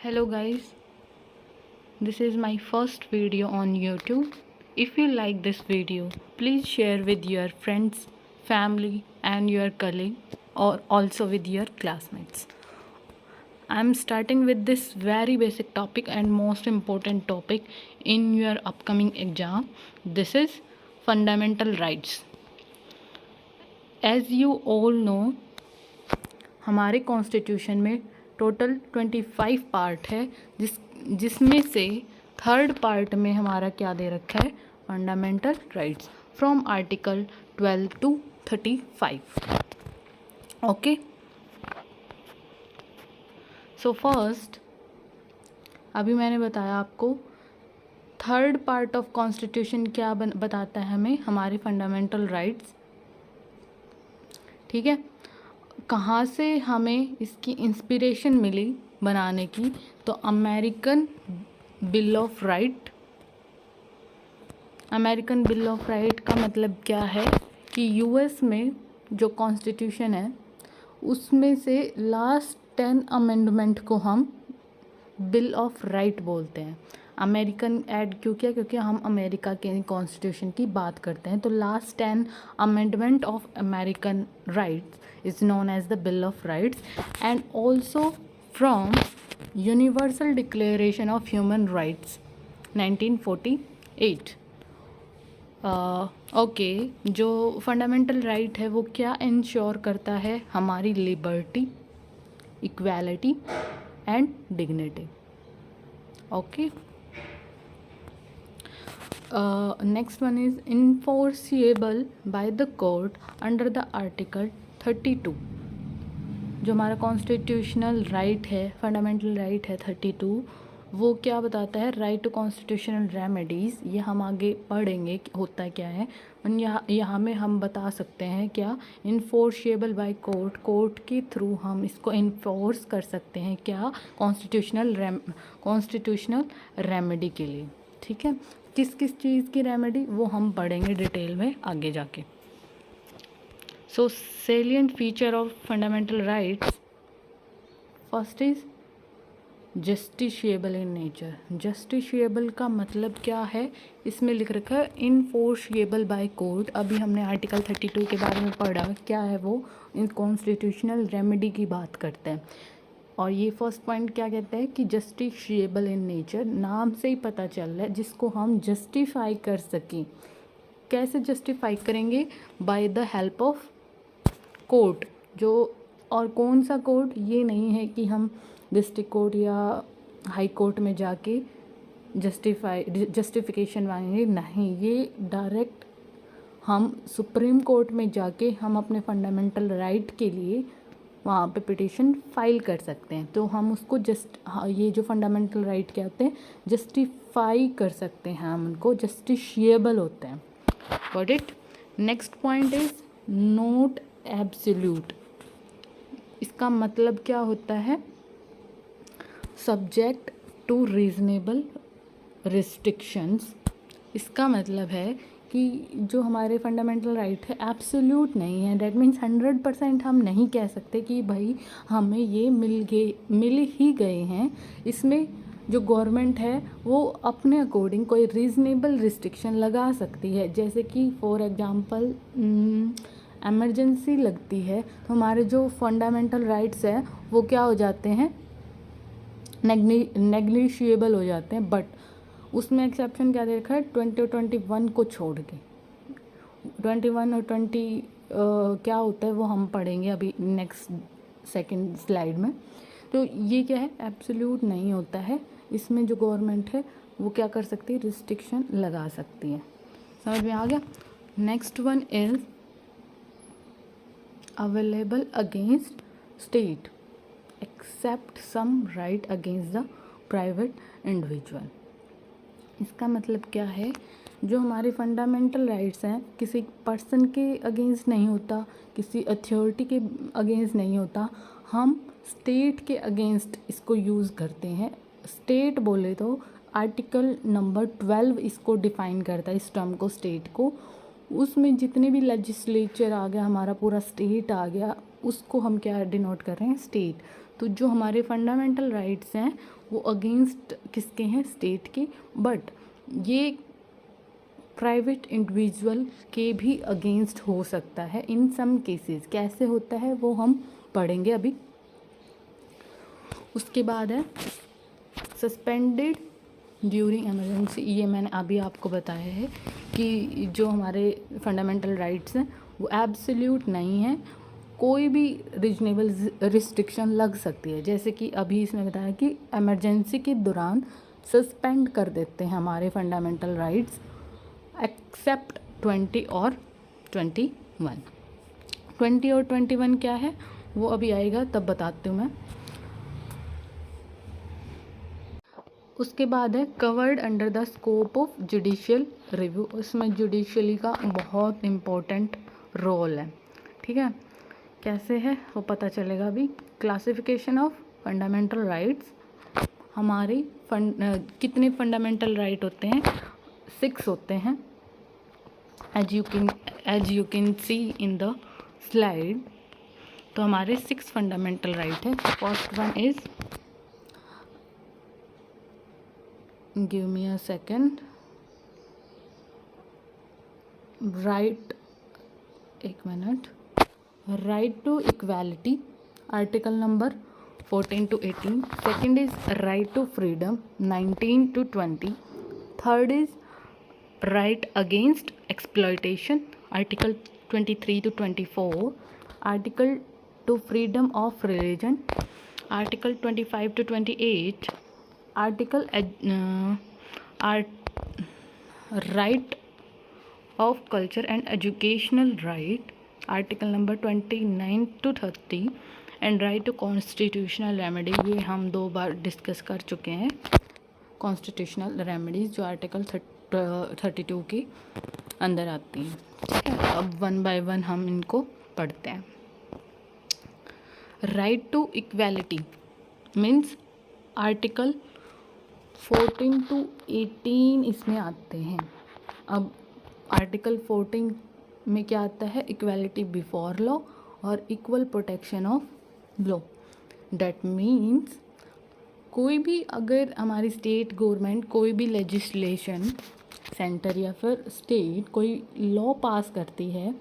Hello guys, this is my first video on YouTube. If you like this video, please share with your friends, family and your colleague or also with your classmates. I am starting with this very basic topic and most important topic in your upcoming exam. This is fundamental rights. As you all know, हमारे constitution में total 25 part है जिसमें से third part में हमारा क्या दे रखा है, fundamental rights from article 12 to 35. Okay, so first अभी मैंने बताया आपको थर्ड पार्ट ऑफ कॉन्स्टिट्यूशन क्या बताता है हमें, हमारे फंडामेंटल राइट्स. ठीक है, कहाँ से हमें इसकी इंस्पिरेशन मिली बनाने की, तो American bill of right. American bill of right का मतलब क्या है कि यूएस में जो कॉन्स्टिट्यूशन है उसमें से लास्ट 10 अमेंडमेंट को हम बिल ऑफ राइट बोलते हैं. अमेरिकन ऐड क्यों किया, क्योंकि हम अमेरिका के कॉन्स्टिट्यूशन की बात करते हैं. तो last 10 amendment of American rights is known as the Bill of Rights, and also from Universal Declaration of Human Rights 1948. Okay, जो फंडामेंटल राइट है वो क्या इंश्योर करता है, हमारी liberty, equality and dignity. Okay, next one is enforceable by the court under the article 32. जो हमारा constitutional right है, फंडामेंटल राइट है 32, वो क्या बताता है, राइट टू कॉन्स्टिट्यूशनल रेमेडीज़. ये हम आगे पढ़ेंगे होता क्या है. यहाँ में हम बता सकते हैं क्या, इन्फोर्सिएबल बाय कोर्ट, कोर्ट के थ्रू हम इसको इन्फोर्स कर सकते हैं क्या, कॉन्स्टिट्यूशनल रेमेडी के लिए. ठीक है, किस किस चीज़ की रेमेडी वो हम पढ़ेंगे डिटेल में आगे जाके. So salient feature of fundamental rights, first is justiciable in nature. justiciable का मतलब क्या है, इसमें लिख रखा है enforceable by court. अभी हमने आर्टिकल 32 के बारे में पढ़ा, क्या है वो, इन कॉन्स्टिट्यूशनल रेमेडी की बात करते हैं. और ये फर्स्ट पॉइंट क्या कहता है कि जस्टिशिएबल इन नेचर, नाम से ही पता चल रहा है जिसको हम जस्टिफाई कर सकें. कैसे जस्टिफाई करेंगे, by the help of court. जो और कौन सा कोर्ट, ये नहीं है कि हम डिस्ट्रिक्ट कोर्ट या हाई कोर्ट में जाके जस्टिफिकेशन मांगेंगे, नहीं, ये डायरेक्ट हम सुप्रीम कोर्ट में जाके हम अपने फंडामेंटल राइट के लिए वहाँ पे पिटीशन फाइल कर सकते हैं. तो हम उसको ये जो फंडामेंटल राइट क्या होते हैं, जस्टिफाई कर सकते हैं, हम उनको जस्टिशिएबल होते हैं. Got it. Next point is not absolute. इसका मतलब क्या होता है, सब्जेक्ट टू रीजनेबल रिस्ट्रिक्शंस. इसका मतलब है कि जो हमारे फंडामेंटल राइट है एब्सोल्यूट नहीं है. डैट मीन्स 100% हम नहीं कह सकते कि भाई हमें ये मिल ही गए हैं. इसमें जो गवर्नमेंट है वो अपने अकॉर्डिंग कोई रीज़नेबल रिस्ट्रिक्शन लगा सकती है. जैसे कि फॉर एग्जांपल एमरजेंसी लगती है तो हमारे जो फंडामेंटल राइट्स हैं वो क्या हो जाते हैं, नेग्लिशिएबल हो जाते हैं. बट उसमें एक्सेप्शन क्या दे रखा है, 20 और 21 को छोड़ के. 21 और 20 क्या होता है वो हम पढ़ेंगे अभी नेक्स्ट सेकंड स्लाइड में. तो ये क्या है, एब्सोल्यूट नहीं होता है. इसमें जो गवर्नमेंट है वो क्या कर सकती है, रिस्ट्रिक्शन लगा सकती है. समझ में आ गया. Next one is available against state except some right against the private individual. इसका मतलब क्या है, जो हमारे फंडामेंटल राइट्स हैं किसी पर्सन के अगेंस्ट नहीं होता, किसी अथॉरिटी के अगेंस्ट नहीं होता, हम स्टेट के अगेंस्ट इसको यूज़ करते हैं. स्टेट बोले तो आर्टिकल नंबर 12 इसको डिफ़ाइन करता है, इस टर्म को, स्टेट को. उसमें जितने भी लेजिस्लेचर आ गया, हमारा पूरा स्टेट आ गया, उसको हम क्या डिनोट कर रहे हैं, स्टेट। तो जो हमारे फंडामेंटल राइट्स हैं वो अगेंस्ट किसके हैं, स्टेट के, बट ये प्राइवेट इंडिविजुअल के भी अगेंस्ट हो सकता है इन सम केसेस। कैसे होता है वो हम पढ़ेंगे अभी। उसके बाद है सस्पेंडेड ड्यूरिंग इमरजेंसी। ये मैंने अभी आपको बताया है कि जो हमारे फंडामेंटल राइट्स हैं वो एब्सोल्यूट नहीं है, कोई भी रीजनेबल रिस्ट्रिक्शन लग सकती है। जैसे कि अभी इसमें बताया कि इमरजेंसी के दौरान सस्पेंड कर देते हैं हमारे फंडामेंटल राइट्स एक्सेप्ट 20 और 21। 20 और 21 क्या है वो अभी आएगा तब बताती हूँ मैं। उसके बाद है covered under the scope of judicial review. उसमें जुडिशली का बहुत इम्पोर्टेंट रोल है, ठीक है। कैसे है वो पता चलेगा अभी। Classification of fundamental rights. हमारी कितने फंडामेंटल राइट होते हैं, 6 होते हैं, as you can see in the slide. तो हमारे 6 फंडामेंटल राइट है। First one is, give me a second, right, एक मिनट, right to equality, article number 14 to 18. Second is right to freedom, 19 to 20. Third is right against exploitation, article 23 to 24. Article to freedom of religion, article 25 to 28. Article right of culture and educational right, article number 29 to 30. And right to constitutional remedy, ये हम 2 बार discuss कर चुके हैं। Constitutional remedies जो article 32 के अंदर आती हैं, ठीक है। अब 1 बाय 1 हम इनको पढ़ते हैं। Right to equality means article 14 to 18 इसमें आते हैं। अब आर्टिकल 14 में क्या आता है, इक्वालिटी बिफोर लॉ और equal protection of law. That means कोई भी अगर हमारी स्टेट गवर्नमेंट कोई भी लेजिस्लेशन, सेंटर या फिर स्टेट कोई लॉ पास करती है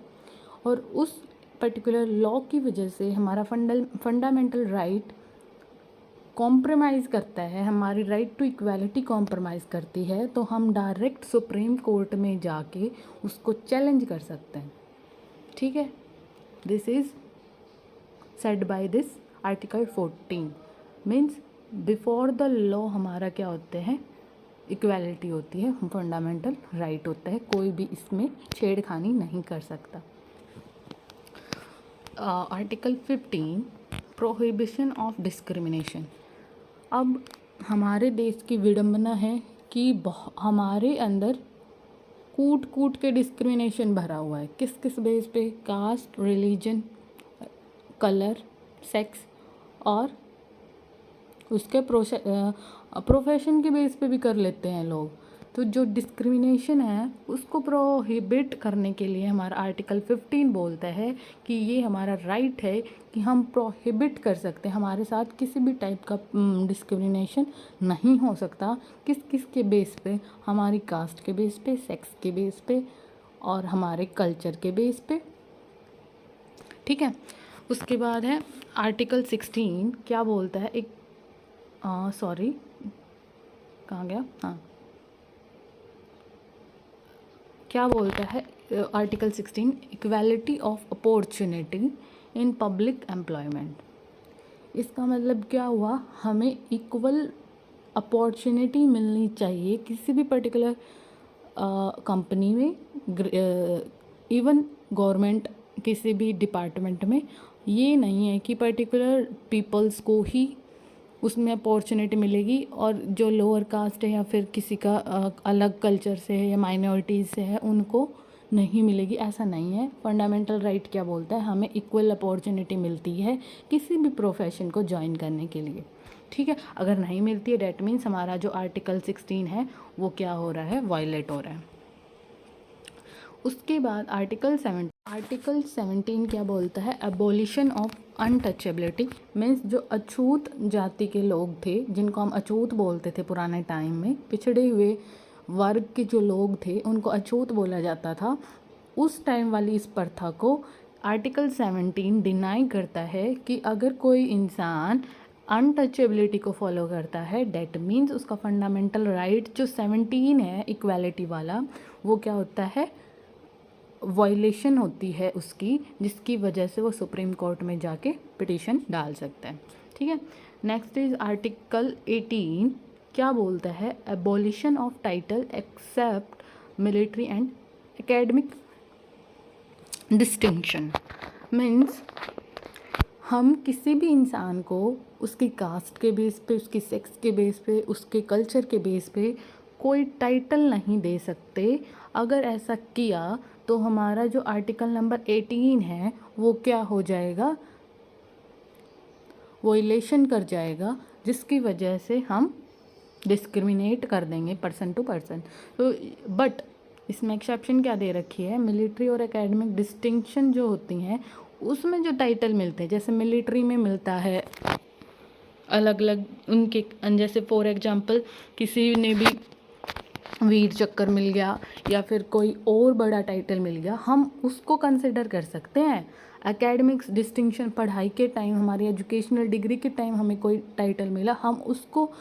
और उस पर्टिकुलर लॉ की वजह से हमारा फंडामेंटल राइट कॉम्प्रोमाइज़ करता है, हमारी राइट टू इक्वालिटी कॉम्प्रोमाइज़ करती है, तो हम डायरेक्ट सुप्रीम कोर्ट में जाके उसको चैलेंज कर सकते हैं, ठीक है। This is said by this article 14 means before the law हमारा क्या होते हैं, इक्वालिटी होती है, फंडामेंटल राइट होता है, कोई भी इसमें छेड़खानी नहीं कर सकता। Article 15 prohibition of discrimination. अब हमारे देश की विडंबना है कि हमारे अंदर कूट कूट के डिस्क्रिमिनेशन भरा हुआ है। किस किस बेस पे, कास्ट, रिलीजन, कलर, सेक्स और उसके प्रोफेशन के बेस पे भी कर लेते हैं लोग। तो जो डिस्क्रिमिनेशन है उसको प्रोहिबिट करने के लिए हमारा आर्टिकल 15 बोलता है कि ये हमारा राइट है कि हम प्रोहिबिट कर सकते हैं, हमारे साथ किसी भी टाइप का डिस्क्रिमिनेशन नहीं हो सकता। किस किस के बेस पे, हमारी कास्ट के बेस पे, सेक्स के बेस पे और हमारे कल्चर के बेस पे, ठीक है। उसके बाद है आर्टिकल 16 क्या बोलता है, एक सॉरी कहाँ गया, हाँ क्या बोलता है article 16, equality of opportunity in public employment. इसका मतलब क्या हुआ, हमें इक्वल अपॉर्चुनिटी मिलनी चाहिए किसी भी पर्टिकुलर कंपनी में, इवन गवर्नमेंट किसी भी डिपार्टमेंट में। ये नहीं है कि पर्टिकुलर पीपल्स को ही उसमें अपॉर्चुनिटी मिलेगी और जो लोअर कास्ट है या फिर किसी का अलग कल्चर से है या माइनॉरिटीज़ से है उनको नहीं मिलेगी, ऐसा नहीं है। फंडामेंटल राइट क्या बोलता है, हमें इक्वल अपॉर्चुनिटी मिलती है किसी भी प्रोफेशन को ज्वाइन करने के लिए, ठीक है। अगर नहीं मिलती है डैट मीन्स हमारा जो आर्टिकल 16 है वो क्या हो रहा है, वायलेट हो रहा है। उसके बाद आर्टिकल 17 क्या बोलता है, एबोलिशन ऑफ अनटचेबिलिटी। मीन्स जो अछूत जाति के लोग थे, जिनको हम अछूत बोलते थे पुराने टाइम में, पिछड़े हुए वर्ग के जो लोग थे उनको अछूत बोला जाता था। उस टाइम वाली इस प्रथा को आर्टिकल 17 डिनाई करता है कि अगर कोई इंसान अनटचेबिलिटी को फॉलो करता है, डेट मीन्स उसका फंडामेंटल राइट जो 17 है इक्वालिटी वाला, वो क्या होता है, वायलेशन होती है उसकी, जिसकी वजह से वो सुप्रीम कोर्ट में जाके पिटीशन डाल सकता है। ठीक है। नेक्स्ट इज आर्टिकल 18 क्या बोलता है, abolition of title except military and academic distinction. Means हम किसी भी इंसान को उसकी कास्ट के बेस पे, उसकी सेक्स के बेस पे, उसके कल्चर के बेस पे कोई टाइटल नहीं दे सकते। अगर ऐसा किया तो हमारा जो आर्टिकल नंबर 18 है वो क्या हो जाएगा, वोलेशन कर जाएगा, जिसकी वजह से हम डिस्क्रिमिनेट कर देंगे पर्सन टू पर्सन। तो बट इसमें एक्सेप्शन क्या दे रखी है, मिलिट्री और एकेडमिक डिस्टिंक्शन जो होती हैं उसमें जो टाइटल मिलते हैं, जैसे मिलिट्री में मिलता है अलग अलग उनके, जैसे फॉर एग्जांपल किसी ने भी वीर चक्कर मिल गया या फिर कोई और बड़ा टाइटल मिल गया, हम उसको कंसिडर कर सकते हैं। एकेडमिक्स डिस्टिंक्शन, पढ़ाई के टाइम, हमारी एजुकेशनल डिग्री के टाइम हमें कोई टाइटल मिला, हम उसको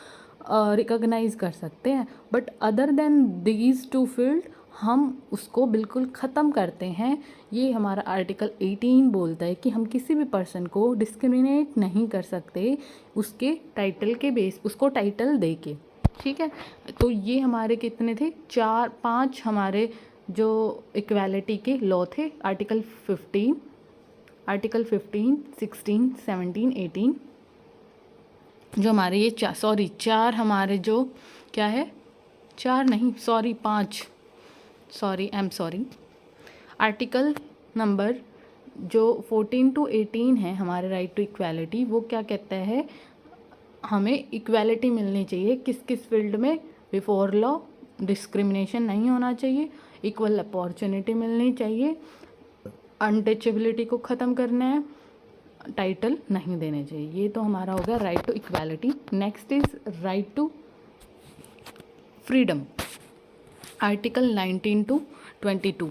रिकॉग्नाइज कर सकते हैं। But other than these two field हम उसको बिल्कुल ख़त्म करते हैं। ये हमारा आर्टिकल 18 बोलता है कि हम किसी भी पर्सन को डिस्क्रिमिनेट नहीं कर सकते उसके टाइटल के बेस, उसको टाइटल दे के। ठीक है। तो ये हमारे कितने थे, 4-5 हमारे जो इक्वालिटी के लॉ थे, आर्टिकल 15, 16, 17, 18, जो हमारे ये चार हमारे जो क्या है, 4 नहीं, sorry 5, sorry I am sorry. Article number जो 14 to 18 है हमारे राइट टू इक्वालिटी, वो क्या कहता है, हमें इक्वालिटी मिलनी चाहिए किस किस फील्ड में, बिफोर लॉ, डिस्क्रिमिनेशन नहीं होना चाहिए, इक्वल अपॉर्चुनिटी मिलनी चाहिए, अनटचेबिलिटी को ख़त्म करना है, टाइटल नहीं देने चाहिए। ये तो हमारा हो गया right to equality. Next is right to freedom, article 19 to 22।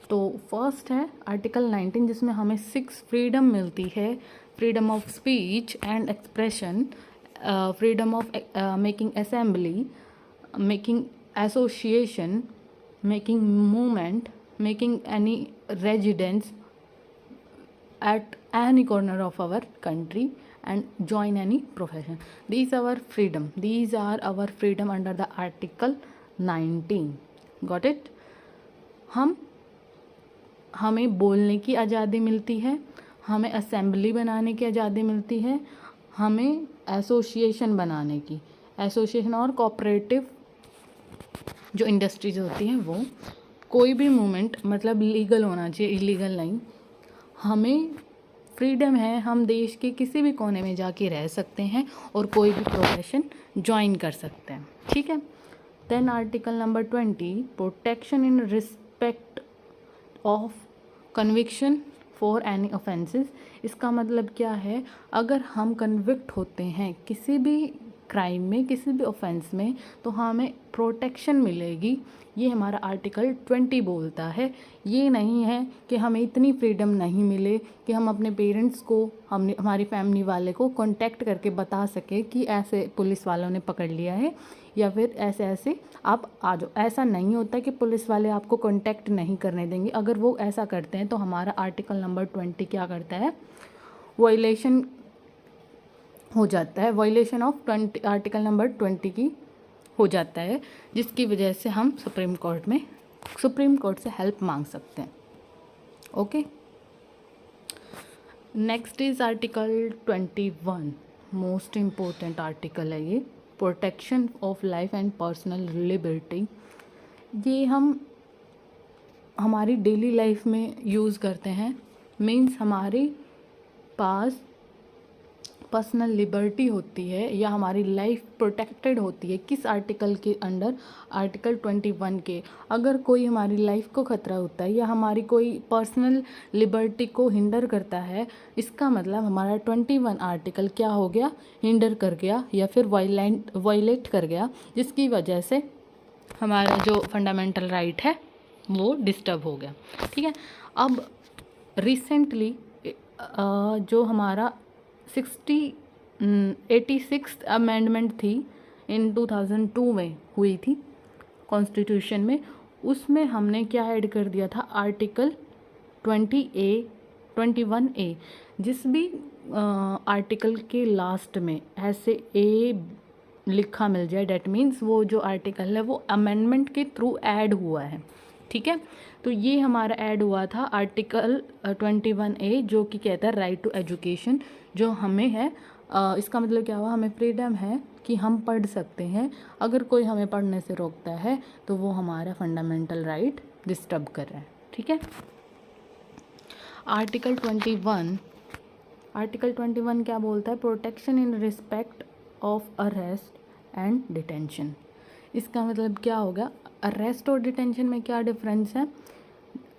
तो फर्स्ट है आर्टिकल 19 जिसमें हमें 6 फ्रीडम मिलती है, freedom of speech and expression, freedom of making assembly, making association, making movement, making any residence at any corner of our country and join any profession. These are our freedom under the article 19. Got it? हमें बोलने की आज़ादी मिलती है, हमें assembly बनाने की आज़ादी मिलती है, हमें एसोसिएशन बनाने की, एसोसिएशन और कोऑपरेटिव जो इंडस्ट्रीज होती हैं वो, कोई भी मूवमेंट मतलब लीगल होना चाहिए, इलीगल नहीं। हमें फ्रीडम है, हम देश के किसी भी कोने में जाके रह सकते हैं और कोई भी प्रोफेशन ज्वाइन कर सकते हैं। ठीक है। Then article number 20, protection in respect of conviction for any offences. इसका मतलब क्या है, अगर हम कन्विक्ट होते हैं किसी भी क्राइम में, किसी भी ऑफेंस में, तो हमें प्रोटेक्शन मिलेगी। ये हमारा आर्टिकल 20 बोलता है। ये नहीं है कि हमें इतनी फ्रीडम नहीं मिले कि हम अपने पेरेंट्स को, हमारी फैमिली वाले को कांटेक्ट करके बता सके कि ऐसे पुलिस वालों ने पकड़ लिया है या फिर ऐसे ऐसे आप आ जाओ। ऐसा नहीं होता कि पुलिस वाले आपको कांटेक्ट नहीं करने देंगे। अगर वो ऐसा करते हैं तो हमारा आर्टिकल नंबर 20 क्या करता है, वायलेशन हो जाता है, वायलेशन ऑफ आर्टिकल नंबर 20 की हो जाता है, जिसकी वजह से हम सुप्रीम कोर्ट से हेल्प मांग सकते हैं। Okay. Next is article 21, most important article है ये, protection of life and personal liberty. ये हम हमारी डेली लाइफ में यूज़ करते हैं। मीन्स हमारे पास पर्सनल लिबर्टी होती है या हमारी लाइफ प्रोटेक्टेड होती है किस आर्टिकल के अंडर, आर्टिकल 21 के। अगर कोई हमारी लाइफ को खतरा होता है या हमारी कोई पर्सनल लिबर्टी को हिंडर करता है, इसका मतलब हमारा 21 आर्टिकल क्या हो गया, हिंडर कर गया या फिर वायलेट कर गया, जिसकी वजह से हमारा जो फंडामेंटल राइट है वो डिस्टर्ब हो गया। ठीक है, अब रिसेंटली जो हमारा 86th अमेंडमेंट थी इन 2002 में हुई थी कॉन्स्टिट्यूशन में, उसमें हमने क्या ऐड कर दिया था, आर्टिकल 21A। जिस भी आर्टिकल के लास्ट में ऐसे ए लिखा मिल जाए, डेट मीन्स वो जो आर्टिकल है वो अमेंडमेंट के थ्रू ऐड हुआ है। ठीक है, तो ये हमारा ऐड हुआ था आर्टिकल 21A, जो कि कहता है राइट टू एजुकेशन, जो हमें है। इसका मतलब क्या हुआ, हमें फ्रीडम है कि हम पढ़ सकते हैं। अगर कोई हमें पढ़ने से रोकता है तो वो हमारा फंडामेंटल राइट डिस्टर्ब कर रहा है। ठीक है, आर्टिकल 21 क्या बोलता है, protection in respect of arrest and detention. इसका मतलब क्या होगा, अरेस्ट और डिटेंशन में क्या डिफरेंस है।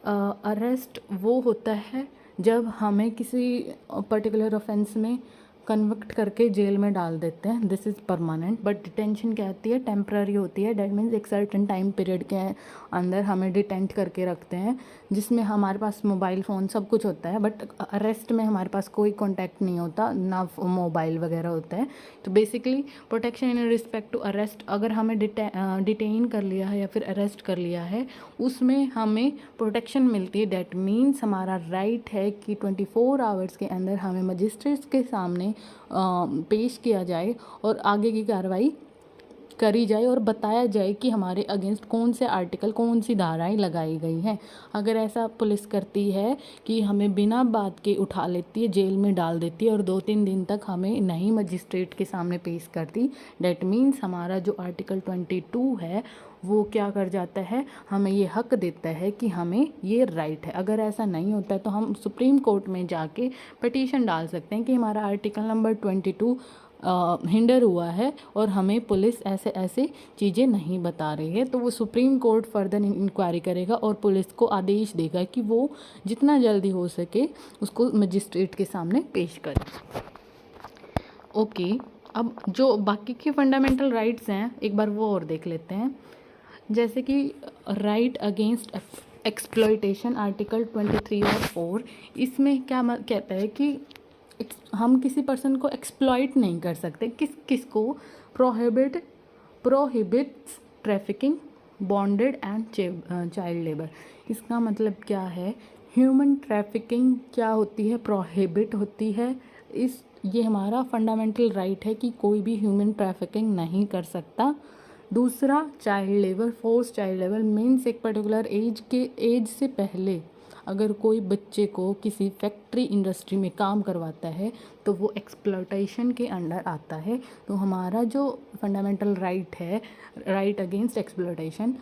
अरेस्ट वो होता है जब हमें किसी पर्टिकुलर ऑफेंस में कन्विक्ट करके जेल में डाल देते हैं, this is permanent. But detention क्या होती है, टेम्पररी होती है। डैट मीन्स एक सर्टेन टाइम पीरियड के अंदर हमें डिटेंट करके रखते हैं, जिसमें हमारे पास मोबाइल फ़ोन सब कुछ होता है, बट अरेस्ट में हमारे पास कोई कॉन्टैक्ट नहीं होता, ना मोबाइल वगैरह होता है। तो basically protection in respect to arrest, अगर हमें डिटेन कर लिया है या फिर अरेस्ट कर लिया है, उसमें हमें प्रोटेक्शन मिलती है। डैट मीन्स हमारा राइट है कि 24 आवर्स के अंदर हमें मजिस्ट्रेट्स के सामने पेश किया जाए और आगे की कार्रवाई करी जाए और बताया जाए कि हमारे अगेंस्ट कौन से आर्टिकल, कौन सी धाराएं लगाई गई हैं। अगर ऐसा पुलिस करती है कि हमें बिना बात के उठा लेती है, जेल में डाल देती है और 2-3 दिन तक हमें नहीं मजिस्ट्रेट के सामने पेश करती, डैट मीन्स हमारा जो आर्टिकल 22 है वो क्या कर जाता है, हमें ये हक देता है कि हमें ये राइट है। अगर ऐसा नहीं होता है तो हम सुप्रीम कोर्ट में जाके पिटीशन डाल सकते हैं कि हमारा आर्टिकल नंबर 22 हिंडर हुआ है और हमें पुलिस ऐसे ऐसे चीज़ें नहीं बता रही है। तो वो सुप्रीम कोर्ट फर्दर इंक्वायरी करेगा और पुलिस को आदेश देगा कि वो जितना जल्दी हो सके उसको मजिस्ट्रेट के सामने पेश करे। ओके, अब जो बाकी के फंडामेंटल राइट्स हैं एक बार वो और देख लेते हैं। जैसे कि राइट अगेंस्ट एक्सप्लॉयटेशन, आर्टिकल 23 और 4, इसमें क्या कहता है कि हम किसी पर्सन को एक्सप्लॉइट नहीं कर सकते। किसको, prohibits trafficking, bonded and child labour. इसका मतलब क्या है, ह्यूमन ट्रैफिकिंग क्या होती है, प्रोहिबिट होती है। ये हमारा फंडामेंटल राइट है कि कोई भी ह्यूमन ट्रैफिकिंग नहीं कर सकता। दूसरा child labour, force child labour means एक पर्टिकुलर एज से पहले अगर कोई बच्चे को किसी फैक्ट्री इंडस्ट्री में काम करवाता है तो वो एक्सप्लॉयटेशन के अंडर आता है। तो हमारा जो फंडामेंटल राइट है, राइट अगेंस्ट एक्सप्लॉयटेशन,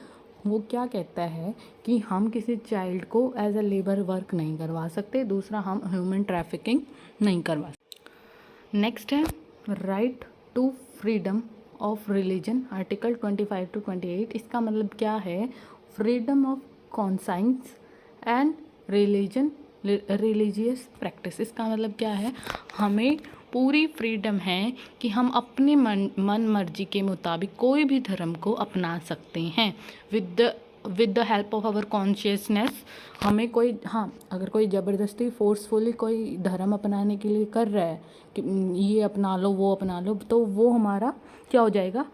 वो क्या कहता है कि हम किसी चाइल्ड को एज अ लेबर वर्क नहीं करवा सकते। दूसरा, हम ह्यूमन ट्रैफिकिंग नहीं करवा सकते। नेक्स्ट है right to freedom of religion, article 25 to 28। इसका मतलब क्या है, freedom of conscience and religious practice. इसका मतलब क्या है, हमें पूरी फ्रीडम है कि हम अपनी मन मर्जी के मुताबिक कोई भी धर्म को अपना सकते हैं with the help of our consciousness. हमें कोई, हाँ, अगर कोई ज़बरदस्ती फोर्सफुली कोई धर्म अपनाने के लिए कर रहा है कि ये अपना लो वो अपना लो, तो वो हमारा क्या हो जाएगा,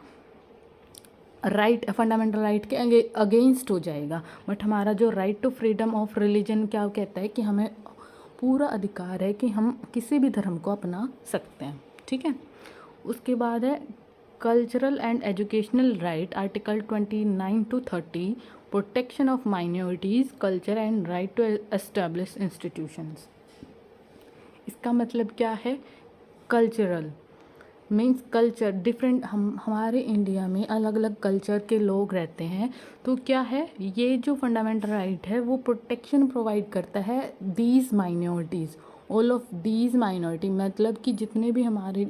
राइट, फंडामेंटल राइट के अगेंस्ट हो जाएगा। बट हमारा जो right to freedom of religion क्या कहता है कि हमें पूरा अधिकार है कि हम किसी भी धर्म को अपना सकते हैं। ठीक है, उसके बाद है cultural and educational right, article 29 to 30, protection of minorities culture and right to establish institutions. इसका मतलब क्या है, कल्चरल मीन्स कल्चर डिफरेंट, हमारे इंडिया में अलग अलग कल्चर के लोग रहते हैं। तो क्या है, ये जो फंडामेंटल राइट है वो प्रोटेक्शन प्रोवाइड करता है these minorities, all of these minority, मतलब कि जितने भी हमारे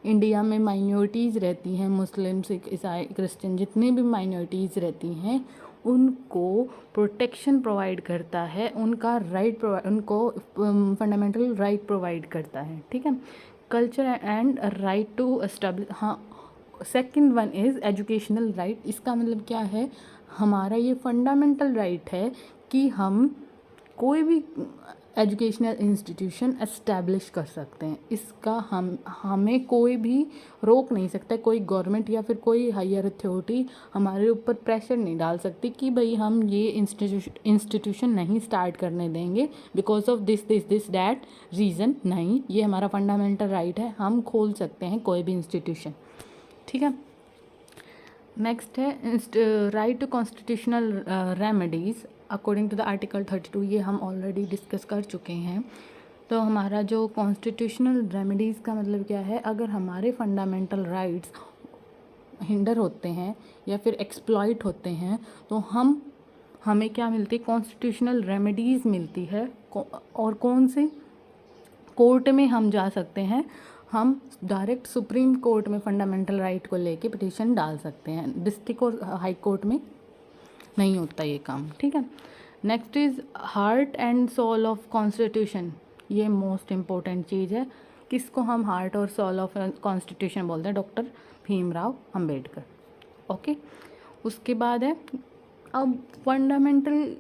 इंडिया में माइनॉरिटीज़ रहती हैं, मुस्लिम, सिख, ईसाई, क्रिश्चियन, जितनी भी माइनॉरिटीज़ रहती हैं उनको प्रोटेक्शन प्रोवाइड करता है, उनका राइट उनको फंडामेंटल राइट प्रोवाइड करता है, ठीक है। Culture and right to establish, हाँ second one is educational right. इसका मतलब क्या है, हमारा ये फंडामेंटल राइट है कि हम कोई भी एजुकेशनल इंस्टीट्यूशन एस्टैब्लिश कर सकते हैं। इसका हमें कोई भी रोक नहीं सकता, कोई गवर्नमेंट या फिर कोई हायर अथॉरिटी हमारे ऊपर प्रेशर नहीं डाल सकती कि भाई हम ये इंस्टीट्यूशन नहीं स्टार्ट करने देंगे because of this that reason. नहीं, ये हमारा फंडामेंटल राइट है, हम खोल सकते हैं कोई भी इंस्टीट्यूशन, ठीक है। नेक्स्ट है right to constitutional remedies according to the article 32। ये हम ऑलरेडी डिस्कस कर चुके हैं। तो हमारा जो कॉन्स्टिट्यूशनल रेमेडीज़ का मतलब क्या है, अगर हमारे फंडामेंटल राइट्स हिंडर होते हैं या फिर एक्सप्लॉइट होते हैं तो हमें क्या मिलती है, कॉन्स्टिट्यूशनल रेमेडीज़ मिलती है। और कौन से कोर्ट में हम जा सकते हैं, हम डायरेक्ट सुप्रीम कोर्ट में फंडामेंटल राइट को लेके पिटीशन डाल सकते हैं। डिस्ट्रिक्ट और हाई कोर्ट में नहीं होता ये काम, ठीक है। Next is heart and soul of constitution. ये मोस्ट इम्पोर्टेंट चीज़ है। किसको हम हार्ट और सोल ऑफ कॉन्स्टिट्यूशन बोलते हैं, डॉक्टर भीमराव अंबेडकर, ओके। उसके बाद है अब फंडामेंटल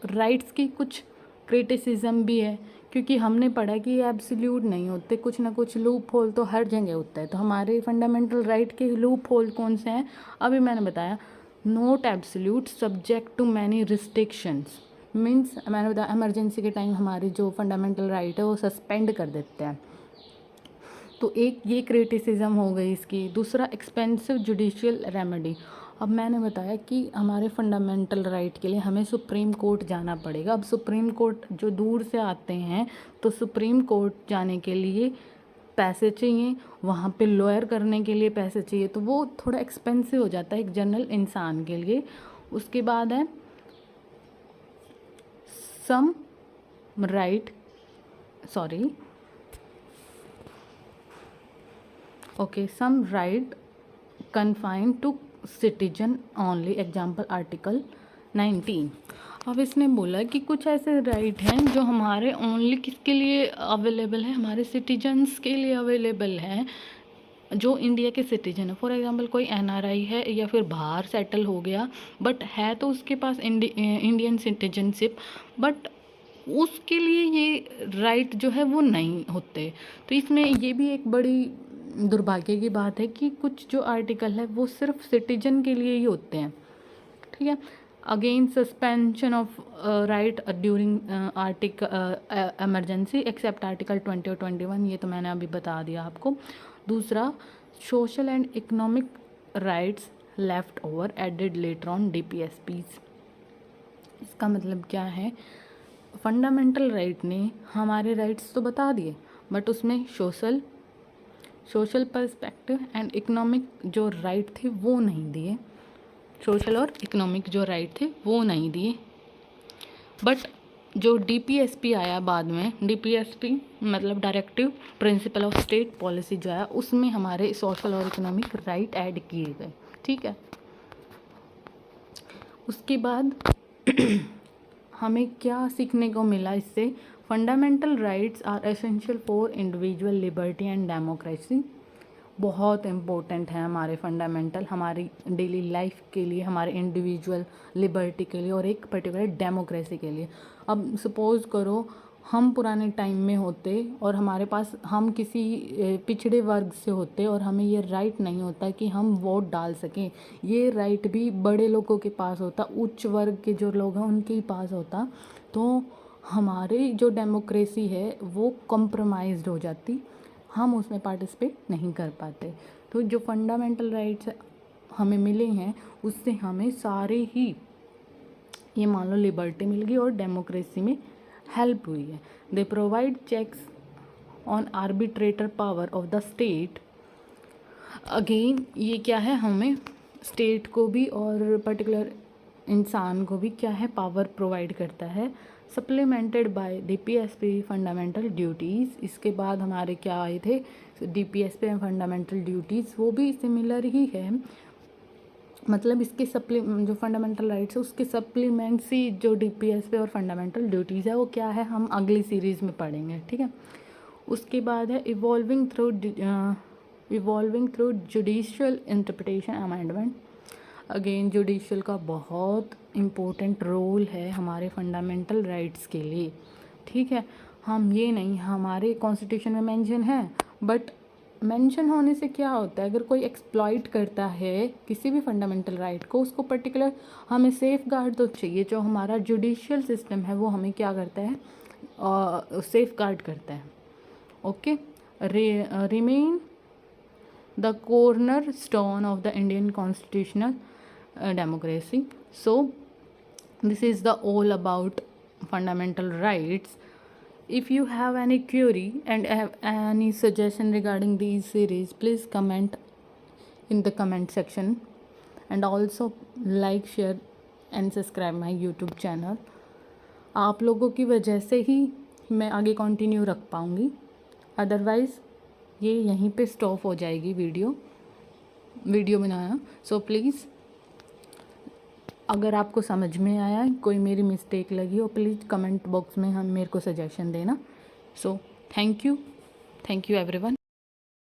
राइट्स की कुछ क्रिटिसिज्म भी है, क्योंकि हमने पढ़ा कि ये एब्सोल्यूट नहीं होते, कुछ ना कुछ लूप होल तो हर जगह होता है। तो हमारे फंडामेंटल राइट के लूप होल कौन से हैं, अभी मैंने बताया। Not absolute, subject to many restrictions, means मैंने बताया इमरजेंसी के टाइम हमारी जो फंडामेंटल राइट है वो सस्पेंड कर देते हैं। तो एक ये क्रिटिसिज्म हो गई इसकी। दूसरा एक्सपेंसिव जुडिशियल रेमेडी। अब मैंने बताया कि हमारे फंडामेंटल राइट के लिए हमें सुप्रीम कोर्ट जाना पड़ेगा। अब सुप्रीम कोर्ट जो दूर से आते हैं तो सुप्रीम कोर्ट जाने के लिए पैसे चाहिए, वहाँ पे लॉयर करने के लिए पैसे चाहिए, तो वो थोड़ा एक्सपेंसिव हो जाता है एक जनरल इंसान के लिए। उसके बाद है some right some right confined to citizen only, example article 19। अब इसने बोला कि कुछ ऐसे राइट हैं जो हमारे ओनली किसके लिए अवेलेबल है, हमारे सिटीजन्स के लिए अवेलेबल हैं, जो इंडिया के सिटीजन है। फॉर एग्जांपल कोई एनआरआई है या फिर बाहर सेटल हो गया बट है तो उसके पास इंडियन सिटीजनशिप, बट उसके लिए ये राइट जो है वो नहीं होते। तो इसमें ये भी एक बड़ी दुर्भाग्य की बात है कि कुछ जो आर्टिकल है वो सिर्फ सिटीजन के लिए ही होते हैं, ठीक है। Again suspension of right during emergency except article 20 और 21, ये तो मैंने अभी बता दिया आपको। दूसरा social and economic rights left over added later on DPSPs। इसका मतलब क्या है, फंडामेंटल राइट ने हमारे राइट्स तो बता दिए बट उसमें सोशल पर्सपेक्टिव एंड इकोनॉमिक जो राइट थे वो नहीं दिए, सोशल और इकोनॉमिक जो राइट थे वो नहीं दिए। बट जो DPSP आया बाद में, DPSP मतलब directive principle of state policy जो आया, उसमें हमारे सोशल और इकोनॉमिक राइट ऐड किए गए, ठीक है। उसके बाद हमें क्या सीखने को मिला इससे, fundamental rights are essential for individual liberty and democracy. बहुत इम्पोर्टेंट है हमारे फंडामेंटल, हमारी डेली लाइफ के लिए, हमारे इंडिविजुअल लिबर्टी के लिए और एक पर्टिकुलर डेमोक्रेसी के लिए। अब सपोज़ करो हम पुराने टाइम में होते और हमारे पास, हम किसी पिछड़े वर्ग से होते और हमें ये राइट नहीं होता कि हम वोट डाल सकें, ये राइट भी बड़े लोगों के पास होता, उच्च वर्ग के जो लोग हैं उनके ही पास होता, तो हमारी जो डेमोक्रेसी है वो कॉम्प्रोमाइज़्ड हो जाती, हम उसमें पार्टिसिपेट नहीं कर पाते। तो जो फंडामेंटल राइट्स हमें मिले हैं उससे हमें सारे ही, ये मान लो लिबर्टी मिल गई और डेमोक्रेसी में हेल्प हुई है। They provide checks on arbitrator power of the state. Again ये क्या है, हमें स्टेट को भी और पर्टिकुलर इंसान को भी क्या है, पावर प्रोवाइड करता है supplemented by DPSP fundamental duties. इसके बाद हमारे क्या आए थे, डीपीएसपी एंड फंडामेंटल ड्यूटीज़, वो भी सिमिलर ही है, मतलब इसके जो फंडामेंटल राइट्स है उसके सप्लीमेंट्स ही जो डीपीएसपी और फंडामेंटल ड्यूटीज़ है वो क्या है, हम अगली सीरीज़ में पढ़ेंगे, ठीक है। उसके बाद है evolving through judicial interpretation amendment. Again judicial का बहुत इम्पोर्टेंट रोल है हमारे फंडामेंटल राइट्स के लिए, ठीक है। हम ये नहीं, हमारे कॉन्स्टिट्यूशन में मेंशन है, बट मेंशन होने से क्या होता है, अगर कोई एक्सप्लॉइट करता है किसी भी फंडामेंटल राइट को, उसको पर्टिकुलर हमें सेफ गार्ड तो चाहिए। जो हमारा जुडिशियल सिस्टम है वो हमें क्या करता है, सेफ गार्ड करता है, okay. Remain the corner stone of the Indian constitutional democracy. So this is the all about fundamental rights. If you have any query and have any suggestion regarding these series, please comment in the comment section, and also like, share and subscribe my YouTube channel. आप लोगों की वजह से ही मैं आगे continue रख पाऊँगी, otherwise ये यहीं पे स्टॉप हो जाएगी वीडियो बनाना। सो प्लीज़, अगर आपको समझ में आया, कोई मेरी मिस्टेक लगी हो, प्लीज़ कमेंट बॉक्स में हम मेरे को सजेशन देना। So thank you everyone.